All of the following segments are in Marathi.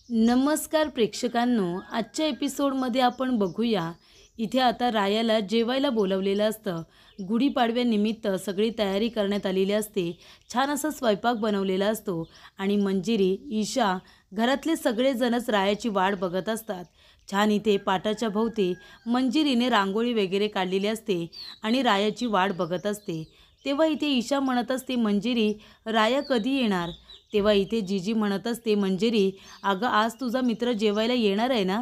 नमस्कार प्रेक्षकांनो, आजच्या एपिसोडमध्ये आपण बघूया. इथे आता रायाला जेवायला बोलवलेलं असतं. गुढीपाडव्यानिमित्त सगळी तयारी करण्यात आलेली असते. छान असा स्वयंपाक बनवलेला असतो आणि मंजिरी, ईशा, घरातले सगळेजणच रायाची वाट बघत असतात. छान इथे पाटाच्या भोवती मंजिरीने रांगोळी वगैरे काढलेली असते आणि रायाची वाट बघत असते. तेव्हा इथे ईशा म्हणत असते, मंजिरी, राया कधी येणार? तेव्हा इथे जीजी म्हणत असते, मंजिरी, अगं आज तुझा मित्र जेवायला येणार आहे ना?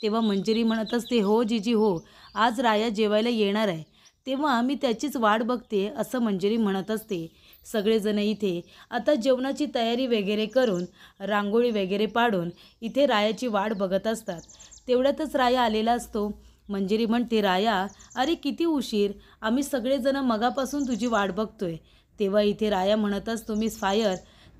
तेव्हा मंजिरी म्हणत असते, हो जीजी हो, आज राया जेवायला येणार आहे. तेव्हा मी त्याचीच वाट बघते असं मंजिरी म्हणत असते. सगळेजण इथे आता जेवणाची तयारी वगैरे करून रांगोळी वगैरे पाडून इथे रायाची वाट बघत असतात. तेवढ्यातच राया आलेला असतो. मंजिरी म्हणते, राया, अरे किती उशीर, आम्ही सगळेजण मगापासून तुझी वाट बघतोय. तेव्हा इथे राया म्हणत असतो, मिस फायर,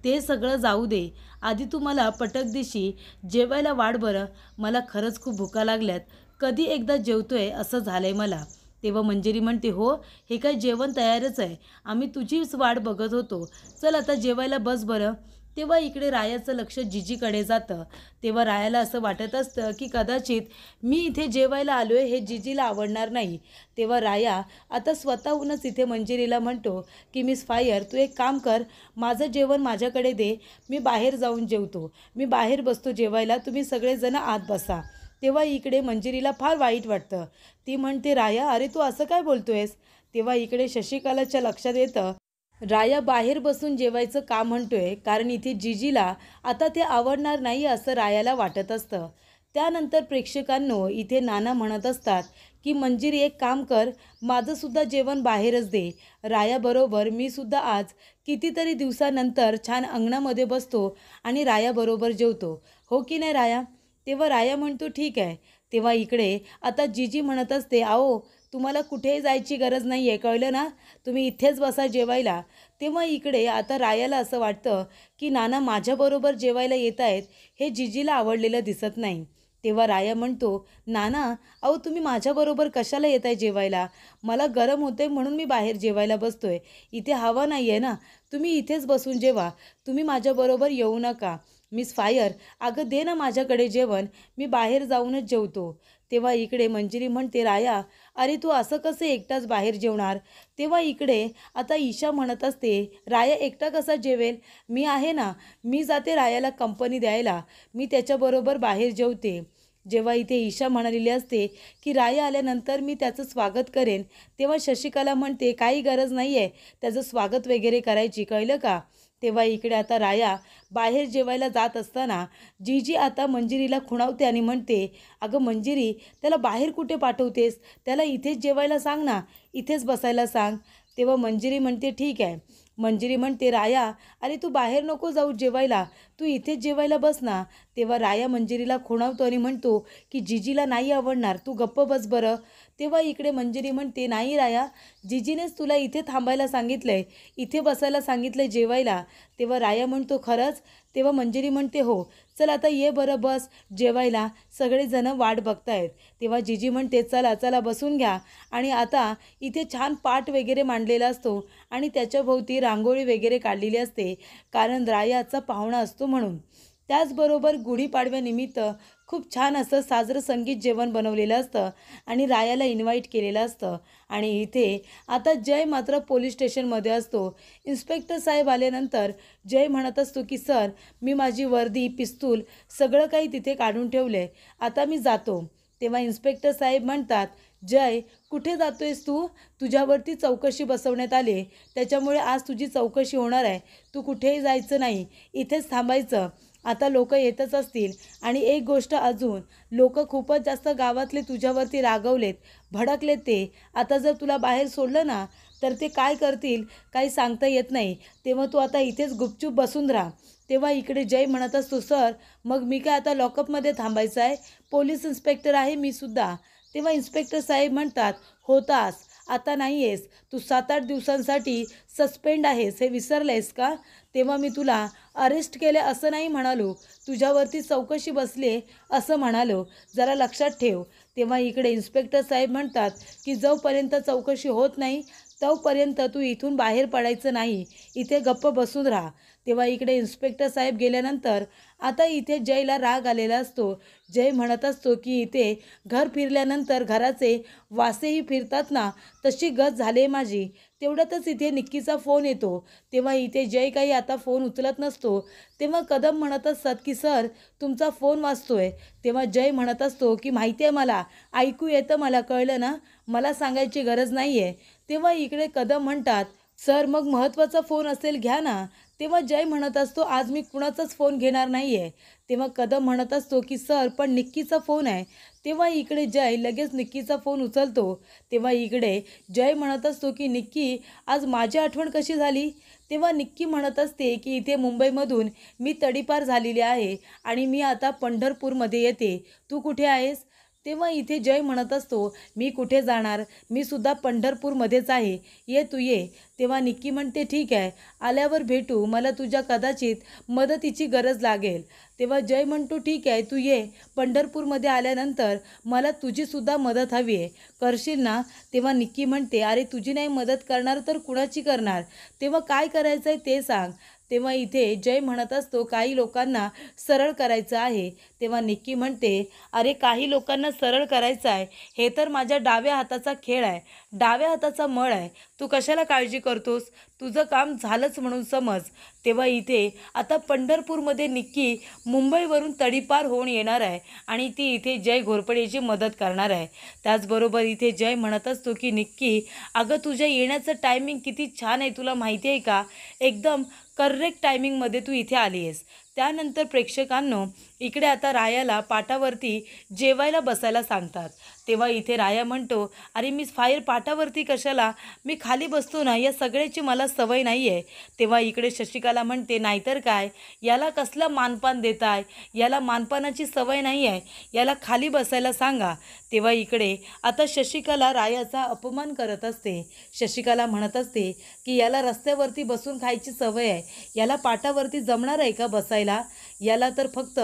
ते सगळं जाऊ दे, आधी तू मला पटक दिशी जेवायला वाढ बरं, मला खरंच खूप भुका लागल्यात, कधी एकदा जेवतोय असं झालंय मला. तेव्हा मंजिरी म्हणते, हो, हे काय जेवण तयारच आहे, आम्ही तुझीच वाट बघत होतो, चल आता जेवायला बस बरं. तेव्हा इकडे रायाचं लक्ष जिजीकडे जातं. तेव्हा रायाला असं वाटत असतं की कदाचित मी इथे जेवायला आलो आहे हे जिजीला आवडणार नाही. तेव्हा राया आता स्वतःहूनच इथे मंजिरीला म्हणतो की मिस फायर, तू एक काम कर, माझं जेवण माझ्याकडे दे, मी बाहेर जाऊन जेवतो, मी बाहेर बसतो जेवायला, तुम्ही सगळेजण आत बसा. तेव्हा इकडे मंजिरीला फार वाईट वाटतं. ती म्हणते, राया, अरे तू असं काय बोलतोयस? तेव्हा इकडे शशिकलाच्या लक्षात येतं, राया बाहेर बसून जेवायचं का म्हणतोय, कारण इथे जीजीला आता ते आवडणार नाही असं रायाला वाटत असतं. त्यानंतर प्रेक्षकांनो इथे नाना म्हणत असतात की मंजिरी, एक काम कर, माझंसुद्धा जेवण बाहेरच दे, रायाबरोबर मी सुद्धा आज कितीतरी दिवसानंतर छान अंगणामध्ये बसतो आणि रायाबरोबर जेवतो, हो की नाही राया? तेव्हा राया म्हणतो, ठीक आहे. तेव्हा इकडे आता जीजी म्हणत असते, आओ, तुम्हाला कुठेही जायची गरज नाही आहे, कळलं ना, तुम्ही इथेच बसा जेवायला. तेव्हा इकडे आता रायाला असं वाटतं की नाना माझ्याबरोबर जेवायला येत आहेत, हे जीजीला आवडलेलं दिसत नाही. तेव्हा राया म्हणतो, नाना, अहो तुम्ही माझ्याबरोबर कशाला येत आहे जेवायला? मला गरम होते म्हणून मी बाहेर जेवायला बसतोय, इथे हवा नाही आहे ना, तुम्ही इथेच बसून जेवा, तुम्ही माझ्याबरोबर येऊ नका. मिस फायर, अगं दे ना माझ्याकडे जेवण, मी बाहेर जाऊनच जेवतो. तेव्हा इकडे मंजिरी म्हणते, राया, अरे तू असं कसं एकटाच बाहेर जेवणार? तेव्हा इकडे आता ईशा म्हणत असते, राया एकटा कसा जेवेल, मी आहे ना, मी जाते रायाला कंपनी द्यायला, मी त्याच्याबरोबर बाहेर जेवते. जेव्हा इथे ईशा म्हणालेली असते की राया आल्यानंतर मी त्याचं स्वागत करेन, तेव्हा शशिकला म्हणते, काही गरज नाही आहे त्याचं स्वागत वगैरे करायची, कळलं का? तेव्हा इकडे आता राया बाहेर जेवायला जात असताना जीजी आता मंजिरीला खुणावते आणि म्हणते, अगं मंजिरी, त्याला बाहेर कुठे पाठवतेस, त्याला इथेच जेवायला सांग ना, इथेच बसायला सांग. तेव्हा मंजिरी म्हणते, ठीक आहे. मंजिरी म्हणते, राया, अरे तू बाहेर नको जाऊ जेवायला, तू इथेच जेवायला बस ना. तेव्हा राया मंजिरीला खुणावतो आणि म्हणतो की जीजीला नाही आवडणार, तू गप्प बस बरं. तेव्हा इकडे मंजिरी म्हणते, नाही राया, जीजीनेच तुला इथे थांबायला सांगितलं आहे, इथे बसायला सांगितलं आहे जेवायला. तेव्हा राया म्हणतो, खरंच? तेव्हा मंजिरी म्हणते, हो, चल आता ये बरं, बस जेवायला, सगळेजण वाट बघतायत. तेव्हा जीजी म्हणते, चला चला बसून घ्या. आणि आता इथे छान पाट वगैरे मांडलेला असतो आणि त्याच्याभोवती रांगोळी वगैरे काढलेली असते, कारण रायाचा पाहुणा असतो म्हणून. त्याचबरोबर गुढीपाडव्यानिमित्त खूप छान असं साजरं संगीत जेवण बनवलेलं असतं आणि रायाला इन्व्हाइट केलेलं असतं. आणि इथे आता जय मात्र पोलीस स्टेशनमध्ये असतो. इन्स्पेक्टर साहेब आल्यानंतर जय म्हणत असतो की सर, मी माझी वर्दी, पिस्तूल सगळं काही तिथे काढून ठेवले, आता मी जातो. तेव्हा इन्स्पेक्टर साहेब म्हणतात, जय, कुठे जातोयस तू? तुझ्यावरती चौकशी बसवण्यात आली, त्याच्यामुळे आज तुझी चौकशी होणार आहे, तू कुठेही जायचं नाही, इथेच थांबायचं. आता लोक येतच असतील. आणि एक गोष्ट अजून, लोक खूपच जास्त गावातले तुझ्यावरती रागवलेत, भडकलेत ते. आता जर तुला बाहेर सोडलं ना तर ते काय करतील काही सांगता येत नाही, तेव्हा तू आता इथेच गुपचूप बसून राहा. तेव्हा इकडे जय म्हणत असतो, सर, मग मी काय आता लॉकअपमध्ये थांबायचं आहे? पोलीस इन्स्पेक्टर आहे मी सुद्धा. तेव्हा इन्स्पेक्टर साहेब म्हणतात, होतास, आता नाही आहेस, तू 7-8 दिवसांसाठी सस्पेंड आहेस, हे विसरलेस का? तेव्हा मी तुला अरेस्ट केले असं नाही म्हणालो, तुझ्यावरती चौकशी बसले असं म्हणालो, जरा लक्षात ठेव. तेव्हा इकडे इन्स्पेक्टर साहेब म्हणतात की जोपर्यंत चौकशी होत नाही तोपर्यंत तू इथून बाहेर पडायचं नाही, इथे गप्प बसून राहा. तेव्हा इकडे इन्स्पेक्टर साहेब गेल्यानंतर आता इथे जयला राग आलेला असतो. जय म्हणत असतो की इथे घर फिरल्यानंतर घराचे वासेही फिरतात ना, तशी गत झाली माझी. तेवढ्यातच इथे निक्कीचा फोन येतो. तेव्हा इथे जय काही आता फोन उचलत नसतो. तेव्हा कदम म्हणत असतात की सर तुमचा फोन वाजतोय. तेव्हा जय म्हणत असतो की माहिती आहे मला, ऐकू येतं मला, कळलं ना, मला सांगायची गरज नाही आहे. तेव्हा इकडे कदम म्हणतात सर मग महत्त्वाचा फोन असेल घ्या ना. तेव्हा जय म्हणत असतो आज मी कुणाचाच फोन घेणार नाही आहे. तेव्हा कदम म्हणत असतो की सर पण निक्कीचा फोन आहे. तेव्हा इकडे जय लगेच निक्कीचा फोन उचलतो. तेव्हा इकडे जय म्हणत असतो की निक्की आज माझी आठवण कशी झाली. तेव्हा निक्की म्हणत असते की इथे मुंबईमधून मी तडीपार झालेली आहे आणि मी आता पंढरपूरमध्ये येते, तू कुठे आहेस. तेव्हा इथे जय म्हणत असतो मी कुठे जाणार, मी सुद्धा पंढरपूरमध्येच आहे, ये तू ये. तेव्हा निक्की म्हणते ठीक आहे, आल्यावर भेटू, मला तुझ्या कदाचित मदतीची गरज लागेल. तेव्हा जय म्हणतो ठीक आहे तू ये, पंढरपूरमध्ये आल्यानंतर मला तुझीसुद्धा मदत हवी आहे, करशील ना. तेव्हा निक्की म्हणते अरे तुझी नाही मदत करणार तर कुणाची करणार, तेव्हा काय करायचं आहे ते सांग. तेव्हा इथे जय म्हणत असतो काही लोकांना सरळ करायचं आहे. तेव्हा निक्की म्हणते अरे काही लोकांना सरळ करायचं आहे हे तर माझ्या डाव्या हाताचा खेळ आहे, डाव्या हाताचा मळ आहे, तू कशाला काळजी करतोस, तुझं काम झालंच म्हणून समज. तेव्हा इथे आता पंढरपूरमध्ये निक्की मुंबईवरून तडीपार होऊन येणार आहे आणि ती इथे जय घोरपडेची मदत करणार आहे. त्याचबरोबर इथे जय म्हणत असतो की निक्की अगं तुझ्या येण्याचं टायमिंग किती छान आहे, तुला माहिती आहे का, एकदम करेक्ट टायमिंगमध्ये तू इथे आली आहेस. त्यानंतर प्रेक्षकांनो इकडे आता रायाला पाटावरती जेवायला बसायला सांगतात. तेव्हा इथे राया म्हणतो अरे मी फायर पाटावरती कशाला, मी खाली बसतो ना, या सगळ्याची मला सवय नाही आहे. तेव्हा इकडे शशिकला म्हणते नाहीतर काय, याला कसलं मानपान देताय, याला मानपानाची सवय नाही आहे, याला खाली बसायला सांगा. तेव्हा इकडे आता शशिकला रायाचा अपमान करत असते. शशिकला म्हणत असते की याला रस्त्यावरती बसून खायची सवय आहे, याला पाटावरती जमणार आहे का बसायला, याला तर फक्त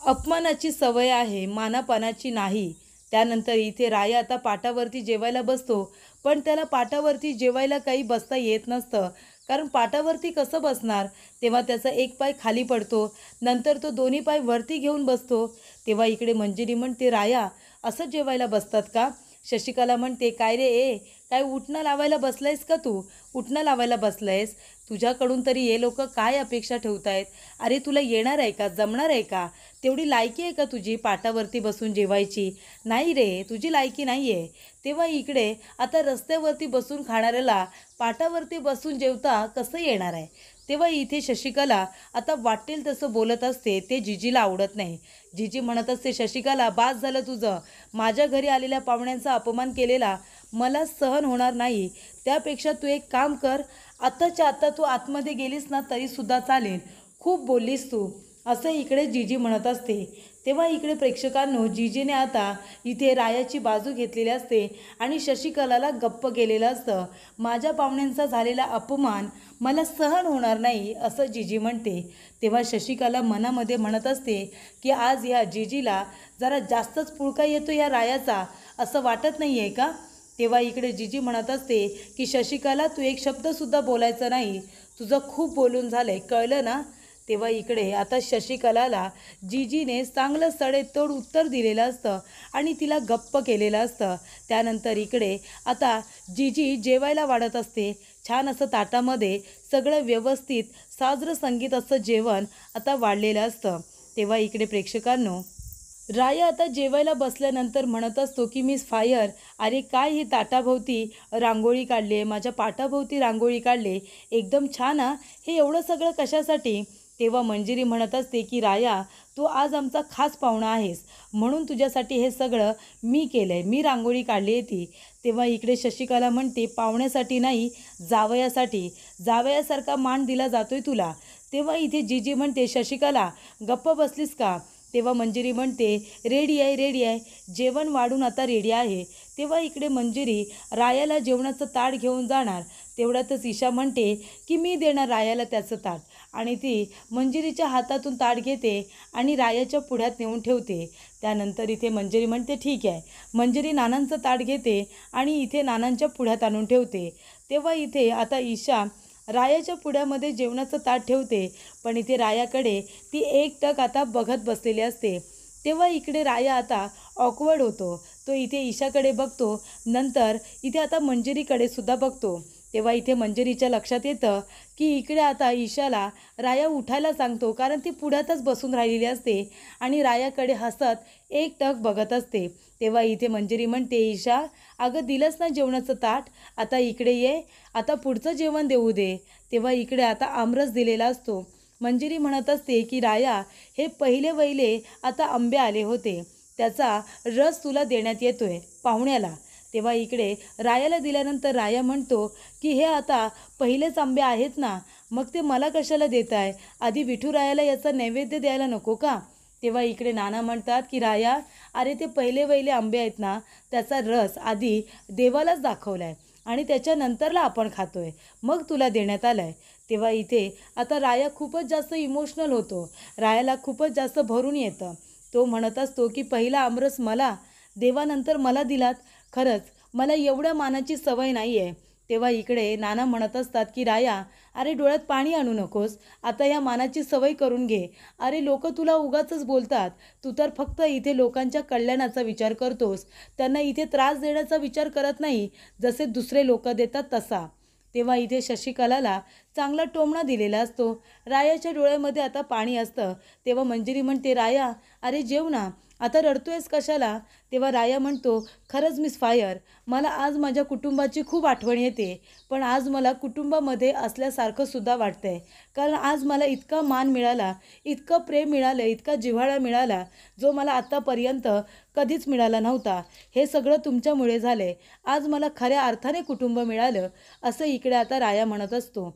अपमानाची सवय आहे, मानापानाची नाही. त्यानंतर इथे राया आता पाटावरती जेवायला बसतो, पण त्याला पाटावरती जेवायला काही बसता येत नसतं, कारण पाटावरती कसं बसणार. तेव्हा त्याचा एक पाय खाली पडतो, नंतर तो दोन्ही पाय वरती घेऊन बसतो. तेव्हा इकडे मंजिरी म्हणते राया असं जेवायला बसतात का. शशिकला म्हणते काय रे ए, काय उठणं लावायला बसलायस का तू, उठणं लावायला बसलायस, तुझ्याकडून तरी हे लोक काय अपेक्षा ठेवतायत. अरे तुला येणार आहे का, जमणार आहे का, तेवढी लायकी आहे का तुझी पाटावरती बसून जेवायची, नाही रे तुझी लायकी नाही आहे. तेव्हा इकडे आता रस्त्यावरती बसून खाणाऱ्याला पाटावरती बसून जेवता कसं येणार आहे. तेव्हा इथे शशिकला आता वाटेल तसं बोलत असते, ते जिजीला आवडत नाही. जिजी म्हणत असते शशिकला बास झालं तुझं, माझ्या घरी आलेल्या पाहुण्यांचा अपमान केलेला मला सहन होणार नाही. त्यापेक्षा तू एक काम कर, आत्ताच्या आत्ता तू आतमध्ये गेलीस ना तरीसुद्धा चालेल, खूप बोललीस तू, असं इकडे जिजी म्हणत असते. तेव्हा इकडे प्रेक्षकांनो जिजीने आता इथे रायाची बाजू घेतलेली असते आणि शशिकलाला गप्प केलेलं असतं. माझ्या पाहुण्यांचा झालेला अपमान मला सहन होणार नाही असं जिजी म्हणते. तेव्हा शशिकला मनामध्ये म्हणत असते की आज या जिजीला जरा जास्तच पुळका येतो या रायाचा, असं वाटत नाही आहे का. तेव्हा इकडे जिजी म्हणत असते की शशिकला तू एक शब्दसुद्धा बोलायचं नाही, तुझं खूप बोलून झालं आहे, कळलं ना. तेव्हा इकडे आता शशिकलाला जिजीने चांगलं सडेतोड उत्तर दिलेलं असतं आणि तिला गप्प केलेलं असतं. त्यानंतर इकडे आता जिजी जेवायला वाढत असते. छान असं ताटामध्ये सगळं व्यवस्थित साजरं संगीत असं जेवण आता वाढलेलं असतं. तेव्हा इकडे प्रेक्षकांनो राया आता जेवायला बसल्यानंतर म्हणत असतो की मिस फायर अरे काय ही ताटाभोवती रांगोळी काढली आहे, माझ्या पाटाभोवती रांगोळी काढले, एकदम छान हा, हे एवढं सगळं कशासाठी. तेव्हा मंजिरी म्हणत असते की राया तू आज आमचा खास पाहुणा आहेस म्हणून तुझ्यासाठी हे सगळं मी केलं आहे, मी रांगोळी काढली आहे ती. तेव्हा इकडे शशिकला म्हणते पाहुण्यासाठी नाही, जावयासाठी, जावयासारखा मान दिला जातोय तुला. तेव्हा इथे जिजी म्हणते शशिकला गप्प बसलीस का. तेव्हा मंजिरी म्हणते रेडी आहे रेडी आहे, जेवण वाढून आता रेडी आहे. तेव्हा इकडे मंजिरी रायाला जेवणाचं ताट घेऊन जाणार. तेवढ्यातच ईशा म्हणते की मी देणार रायाला त्याचं ताट, आणि ती मंजिरीच्या हातातून ताट घेते आणि रायाच्या पुढ्यात नेऊन ठेवते. त्यानंतर इथे मंजिरी म्हणते ठीक आहे, मंजिरी नानांचं ताट घेते आणि इथे नानांच्या पुढ्यात आणून ठेवते. तेव्हा इथे आता ईशा रायाच्या पुढ्यामध्ये जेवणाचं ताट ठेवते, पण इथे रायाकडे ती एकटक आता बघत बसलेली असते. तेव्हा इकडे राया आता ऑकवर्ड होतो. तो इथे ईशाकडे बघतो, नंतर इथे आता मंजिरीकडे सुद्धा बघतो. तेव्हा इथे मंजिरीच्या लक्षात येतं की इकडे आता ईशाला राया उठायला सांगतो, कारण ती पुढ्यातच बसून राहिलेली असते आणि रायाकडे हसत एकटक बघत असते. तेव्हा इथे मंजिरी म्हणते, ईशा अगं दिलंच ना जेवणाचं ताट, आता इकडे ये, आता पुढचं जेवण देऊ दे. तेव्हा इकडे आता आमरस दिलेला असतो. मंजिरी म्हणत असते की राया, हे पहिले वहिले आता आंबे आले होते, त्याचा रस तुला देण्यात येतोय पाहुण्याला. तेव्हा इकडे रायाला दिल्यानंतर राया म्हणतो की हे आता पहिलेच आंबे आहेत ना, मग ते मला कशाला देताय, आधी विठुरायाला याचा नैवेद्य द्यायला नको का. तेव्हा इकडे नाना म्हणतात की राया, अरे ते पहिले वहिले आंबे आहेत ना, त्याचा रस आधी देवालाच दाखवला आहे आणि त्याच्यानंतरला आपण खातोय, मग तुला देण्यात आला आहे. तेव्हा इथे आता राया खूपच जास्त इमोशनल होतो. रायाला खूपच जास्त भरून येतं. तो म्हणत असतो की पहिला आमरस मला, देवानंतर मला दिलात, खरंच मला एवढ्या मानाची सवय नाही आहे. तेव्हा इकडे नाना म्हणत असतात की राया, अरे डोळ्यात पाणी आणू नकोस, आता या मानाची सवय करून घे. अरे लोक तुला उगाचच बोलतात, तू तर फक्त इथे लोकांच्या कल्याणाचा विचार करतोस, त्यांना इथे त्रास देण्याचा विचार करत नाही, जसे दुसरे लोक देतात तसा. तेव्हा इथे शशिकलाला चांगला टोमणा दिलेला असतो. रायाच्या डोळ्यामध्ये आता पाणी असतं. तेव्हा मंजिरी म्हणते, राया अरे जेव ना, आता रडतोयस कशाला. तेव्हा राया म्हणतो, खरंच मिस फायर, मला आज माझ्या कुटुंबाची खूप आठवण येते, पण आज मला कुटुंबामध्ये असल्यासारखं सुद्धा वाटतंय, कारण आज मला इतका मान मिळाला, इतकं प्रेम मिळालं, इतका जिव्हाळा मिळाला, जो मला आत्तापर्यंत कधीच मिळाला नव्हता. हे सगळं तुमच्यामुळे झाले, आज मला खऱ्या अर्थाने कुटुंब मिळालं, असं इकडे आता राया म्हणत असतो.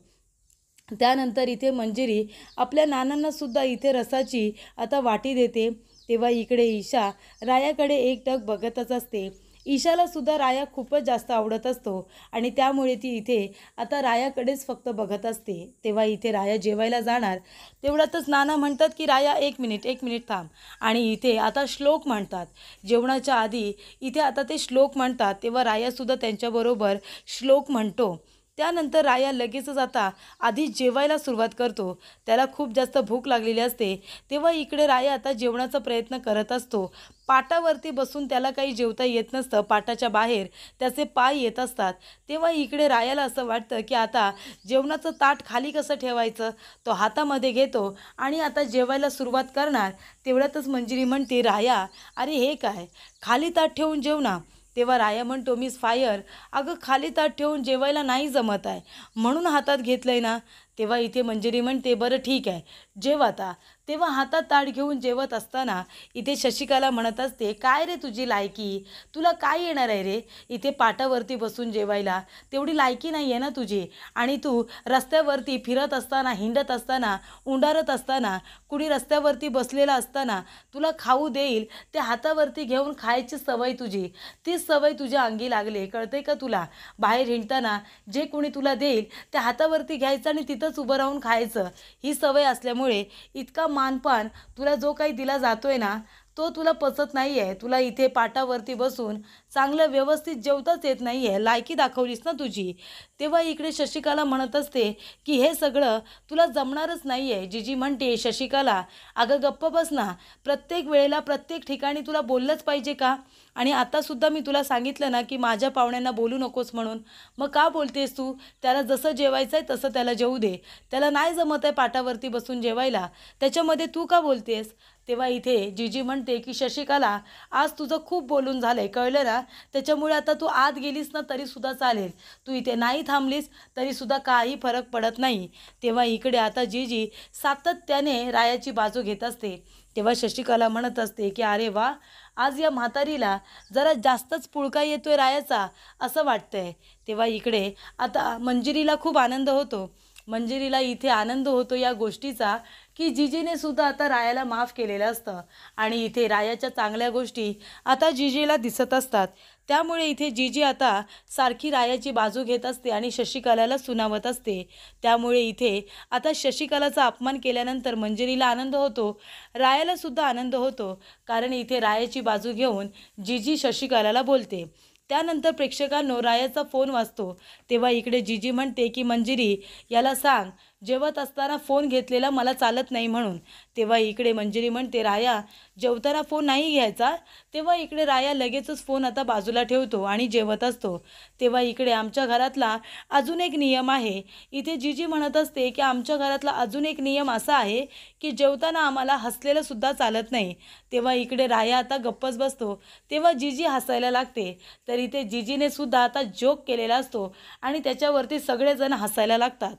त्यानंतर इथे मंजिरी आपल्या नानांनासुद्धा इथे रसाची आता वाटी देते. तेव्हा इकडे ईशा रायाकडे एकटक बघतच असते. ईशाला सुद्धा राया खूपच जास्त आवडत असतो आणि त्यामुळे ती इथे आता रायाकडेच फक्त बघत असते. तेव्हा इथे राया जेवायला जाणार, तेवढ्यातच नाना म्हणतात की राया एक मिनिट थांब, आणि इथे आता श्लोक म्हणतात. जेवणाच्या आधी इथे आता ते श्लोक म्हणतात. तेव्हा रायासुद्धा त्यांच्याबरोबर श्लोक म्हणतो. त्यानंतर राया लगेचच आता आधी जेवायला सुरुवात करतो. त्याला खूप जास्त भूक लागलेली असते. तेव्हा इकडे राया आता जेवणाचा प्रयत्न करत असतो. पाटावरती बसून त्याला काही जेवता येत नसतं, पाटाच्या बाहेर त्याचे पाय येत असतात. तेव्हा इकडे रायाला असं वाटतं की आता जेवणाचं ताट खाली कसं ठेवायचं. तो हातामध्ये घेतो आणि आता जेवायला सुरुवात करणार. तेवढ्यातच मंजिरी म्हणते, राया अरे हे काय, खाली ताट ठेवून जेव ना. तेव्हा राया म्हणतो, मिस फायर अगं खाली ताट ठेवून जेवायला नाही जमत आहे, म्हणून हातात घेतलं आहे ना. तेव्हा इथे मंजिरी म्हणते, बरं ठीक आहे जेव आता. तेव्हा हातात ताट घेऊन जेवत असताना इथे शशिकला म्हणत असते, काय रे तुझी लायकी, तुला काय येणार आहे रे इथे पाटावरती बसून जेवायला, तेवढी लायकी नाही आहे ना तुझी. आणि तू रस्त्यावरती फिरत असताना, हिंडत असताना, उंडारत असताना, कुणी रस्त्यावरती बसलेला असताना तुला खाऊ देईल ते हातावरती घेऊन खायची सवय तुझी, तीच सवय तुझ्या अंगी लागले, कळते का तुला. बाहेर हिंडताना जे कोणी तुला देईल ते हातावरती घ्यायचं आणि तिथंच उभं राहून खायचं, ही सवय असल्यामुळे इतका मानपान तुला जो काही दिला जातोय ना, तो तुला पचत नाही आहे. तुला इथे पाटावरती बसून चांगलं व्यवस्थित जेवताच येत नाही आहे, लायकी दाखवलीस ना तुझी. तेव्हा इकडे शशिकला म्हणत असते की हे सगळं तुला जमणारच नाही आहे. जीजी म्हणते, शशिकला अगं गप्प बस ना, प्रत्येक वेळेला प्रत्येक ठिकाणी तुला बोललंच पाहिजे का. आणि आतासुद्धा मी तुला सांगितलं ना की माझ्या पाहुण्यांना बोलू नकोस म्हणून, मग का बोलतेस तू. त्याला जसं जेवायचं आहे तसं त्याला जेवू दे, त्याला नाही जमत आहे पाटावरती बसून जेवायला, त्याच्यामध्ये तू का बोलतेस. तेव्हा इथे जीजी म्हणते की शशिकला आज तुझं खूप बोलून झालं आहे, कळलं ना, त्याच्यामुळे आता तू आत गेलीस ना तरीसुद्धा चालेल, तू इथे नाही थांबलीस तरीसुद्धा काही फरक पडत नाही. तेव्हा इकडे आता जीजी सातत्याने रायाची बाजू घेत असते. तेव्हा शशिकला म्हणत असते की अरे वा, आज या म्हातारीला जरा जास्तच पुळका येतोय रायाचा असं वाटतंय. तेव्हा इकडे आता मंजिरीला खूप आनंद होतो. मंजिरीला इथे आनंद होतो या गोष्टीचा की जीजीने सुद्धा आता रायाला माफ केलेलं असतं आणि इथे रायाच्या चांगल्या गोष्टी आता जीजीला दिसत असतात. त्यामुळे इथे जीजी आता सारखी रायाची बाजू घेत असते आणि शशिकलाला सुनावत असते. त्यामुळे इथे आता शशिकलाचा अपमान केल्यानंतर मंजिरीला आनंद होतो, रायाला सुद्धा आनंद होतो, कारण इथे रायाची बाजू घेऊन जीजी शशिकलाला बोलते. त्यानंतर प्रेक्षकांनो रायाचा फोन वाजतो. तेव्हा इकडे जीजी म्हणते की मंजिरी याला सांग जेवत असताना फोन घेतलेला मला चालत नाही म्हणून. तेव्हा इकडे मंजिरी म्हणते राया जेवताना फोन नाही घ्यायचा. तेव्हा इकडे राया लगेचच फोन आता बाजूला ठेवतो आणि जेवत असतो. तेव्हा इकडे आमच्या घरातला अजून एक नियम आहे. इथे जीजी म्हणत असते की आमच्या घरातला अजून एक नियम असा आहे की जेवताना आम्हाला हसलेलं सुद्धा चालत नाही. तेव्हा इकडे राया आता गप्पच बसतो. तेव्हा जीजी हसायला लागते. तर इथे जीजीने सुद्धा आता जोक केलेला असतो आणि त्याच्यावरती सगळेजण हसायला लागतात.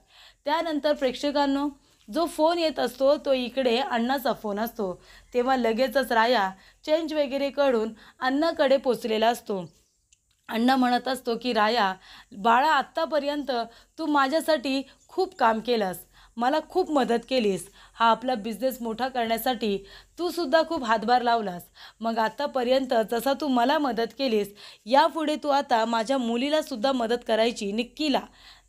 त्यानंतर प्रेक्षकांनो जो फोन येत असतो तो इकडे अण्णाचा फोन असतो. तेव्हा लगेचच राया चेंज वगैरे करून अण्णाकडे पोचलेला असतो. अण्णा म्हणत असतो की राया बाळा आत्तापर्यंत तू माझ्यासाठी खूप काम केलंस, मला खूप मदत केलीस. हा आपला बिझनेस मोठा करण्यासाठी तू सुद्धा खूप हातभार लावलास. मग आत्तापर्यंत जसा तू मला मदत केलीस यापुढे तू आता माझ्या मुलीला सुद्धा मदत करायची.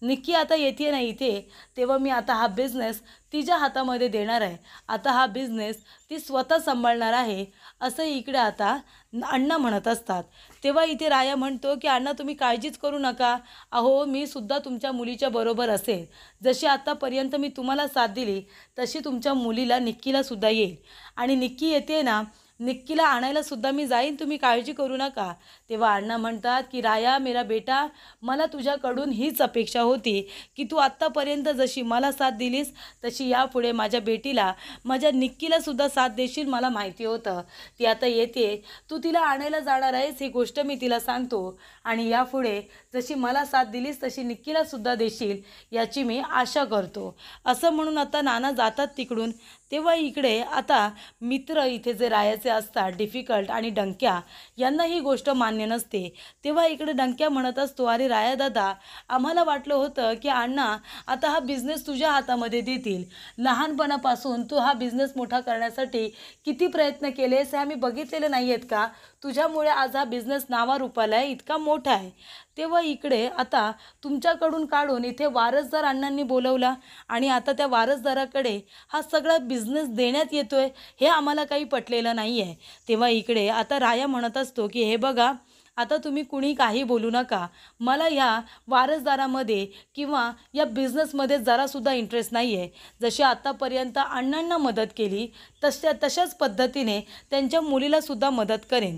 निक्की आता येते ना इथे, तेव्हा मी आता हा बिझनेस तिच्या हातामध्ये देणार आहे. आता हा बिझनेस ती स्वतः सांभाळणार आहे असं इकडे आता अण्णा म्हणत असतात. तेव्हा इथे राया म्हणतो की अण्णा तुम्ही काळजीच करू नका. अहो मी सुद्धा तुमच्या मुलीच्या बरोबर असेल. जशी आत्तापर्यंत मी तुम्हाला साथ दिली तशी तुमच्या मुलीला निक्कीला सुद्धा येईल. आणि निक्की येते ना, निक्कीला आणायला सुद्धा मी जाईन, तुम्ही काळजी करू नका. तेव्हा अण्णा म्हणतात की राया मेरा बेटा मला तुझ्याकडून हीच अपेक्षा होती की तू आत्तापर्यंत जशी मला साथ दिलीस तशी यापुढे माझ्या बेटीला माझ्या निक्कीला सुद्धा साथ देशील. मला माहिती होतं ती आता येते, तू तिला आणायला जाणार आहेस ही गोष्ट मी तिला सांगतो. आणि यापुढे जशी मला साथ दिलीस तशी निक्कीला सुद्धा देशील याची मी आशा करतो. असं म्हणून आता नाना जातात तिकडून. तेव्हा इकडे आता मित्र इथे जे रायाचे असतात डिफिकल्ट आणि डंक्या यांना ही गोष्ट मान्य नसते. तेव्हा इकडे डंक्या म्हणत असतो अरे राया दादा आम्हाला वाटलं होतं की अण्णा आता हा बिझनेस तुझ्या हातामध्ये देतील. लहानपणापासून तू हा बिझनेस मोठा करण्यासाठी किती प्रयत्न केलेस हे आम्ही बघितलेले नाही आहेत का. तुझ्यामुळे आज हा बिझनेस नावारूपाला आहे, इतका मोठा आहे. तेव्हा इकडे आता तुमच्याकडून काढून इथे वारसदार अण्णांनी बोलवला आणि आता त्या वारसदाराकडे हा सगळा बिझनेस देण्यात येतोय हे आम्हाला काही पटलेलं नाही आहे. तेव्हा इकडे आता राया म्हणत असतो की हे बघा आता तुम्ही कुणी काही बोलू नका. मला ह्या वारसदारामध्ये किंवा या बिझनेसमध्ये जरासुद्धा इंटरेस्ट नाही आहे. जशी आत्तापर्यंत अण्णांना मदत केली तशाच पद्धतीने त्यांच्या मुलीलासुद्धा मदत करेन.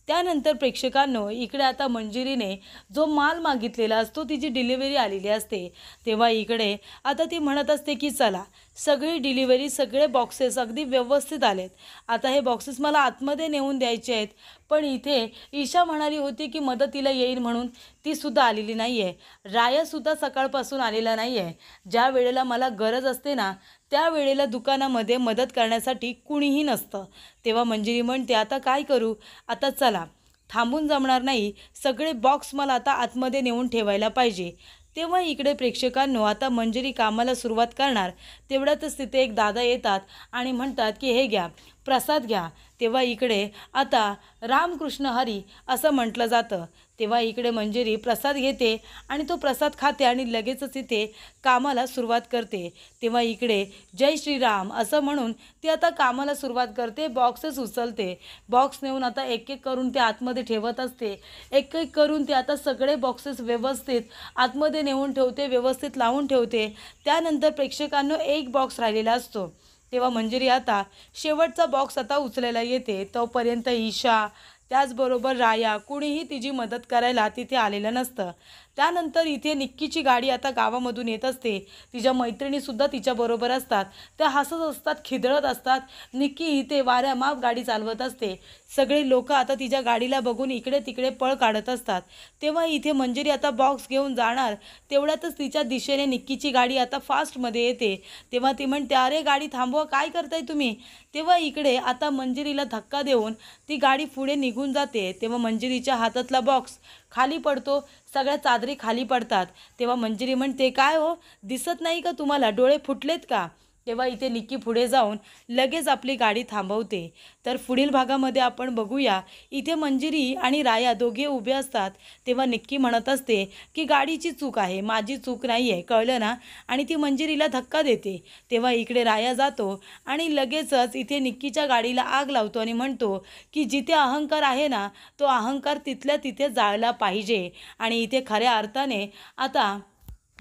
त्यानंतर प्रेक्षकांनो इकडे आता मंजिरीने जो माल मागितलेला असतो तिची डिलिव्हरी आलेली असते. तेव्हा इकडे आता ती म्हणत असते की चला सगळी डिलिव्हरी सगळे बॉक्सेस अगदी व्यवस्थित आलेत. आता हे बॉक्सेस मला आतमध्ये नेऊन द्यायचे आहेत. पण इथे ईशा म्हणाली होती की मदतीला येईल म्हणून, तीसुद्धा आलेली नाही आहे. रायासुद्धा सकाळपासून आलेला नाही आहे. ज्या वेळेला मला गरज असते ना त्यावेळेला दुकानामध्ये मदत करण्यासाठी कुणीही नसतं. तेव्हा मंजिरी म्हणते आता काय करू, आता चला थांबून जमणार नाही, सगळे बॉक्स मला आता आतमध्ये नेऊन ठेवायला पाहिजे. तेव्हा इकडे प्रेक्षकांनो आता मंजिरी कामाला सुरुवात करणार तेवढ्यातच तिथे एक दादा येतात आणि म्हणतात की हे घ्या प्रसाद घ्या. तेव्हा इकडे आता रामकृष्ण हरी असं म्हटलं जातं. तेव्हा इकडे मंजिरी प्रसाद घेते आणि तो प्रसाद खाते आणि लगेचच इथे कामाला सुरुवात करते. तेव्हा इकडे जय श्रीराम असं म्हणून ती आता कामाला सुरुवात करते. बॉक्सेस उचलते, बॉक्स नेऊन आता एक एक करून ते आतमध्ये ठेवत असते. एक एक करून ते आता सगळे बॉक्सेस व्यवस्थित आतमध्ये नेऊन ठेवते, व्यवस्थित लावून ठेवते. त्यानंतर प्रेक्षकांनो एक बॉक्स राहिलेला असतो. तेव्हा मंजिरी आता शेवटचा बॉक्स आता उचलायला येते. तोपर्यंत ईशा त्याचबरोबर राया कुणीही तिची मदत करायला तिथे आलेलं नसतं. त्यानंतर इथे निक्कीची गाडी आता गावामधून येत असते. तिच्या मैत्रिणीसुद्धा तिच्याबरोबर असतात. त्या हसत असतात, खिदळत असतात. निक्की इथे वाऱ्यामाप गाडी चालवत असते. सगळे लोक आता तिच्या गाडीला बघून इकडे तिकडे पळ काढत असतात. तेव्हा इथे मंजिरी आता बॉक्स घेऊन जाणार तेवढ्यातच तिच्या दिशेने निक्कीची गाडी आता फास्टमध्ये येते. तेव्हा ती म्हणते अरे गाडी थांबवा, काय करताय तुम्ही. तेव्हा इकडे आता मंजिरीला धक्का देऊन ती गाडी पुढे निघून जाते. तेव्हा मंजिरीच्या हातातला बॉक्स खाली पडतो, सगळ्या चादरी खाली पडतात. तेव्हा मंजिरी म्हणते काय हो दिसत नाही का तुम्हाला, डोळे फुटलेत का. तेव्हा इथे निक्की पुढे जाऊन लगेच आपली गाडी थांबवते. तर पुढील भागामध्ये आपण बघूया, इथे मंजिरी आणि राया दोघे उभे असतात. तेव्हा निक्की म्हणत असते की गाडीची चूक आहे, माझी चूक नाही आहे, कळलं ना? आणि ती मंजिरीला धक्का देते. तेव्हा इकडे राया जातो आणि लगेचच इथे निक्कीच्या गाडीला आग लावतो आणि म्हणतो की जिथे अहंकार आहे ना, तो अहंकार तिथल्या तिथे जाळला पाहिजे. आणि इथे खऱ्या अर्थाने आता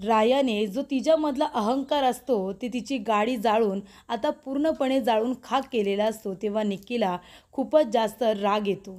रायाने जो तिच्यामधला अहंकार असतो ते तिची गाडी जाळून आता पूर्णपणे जाळून खाक केलेला असतो. तेव्हा निक्कीला खूपच जास्त राग येतो.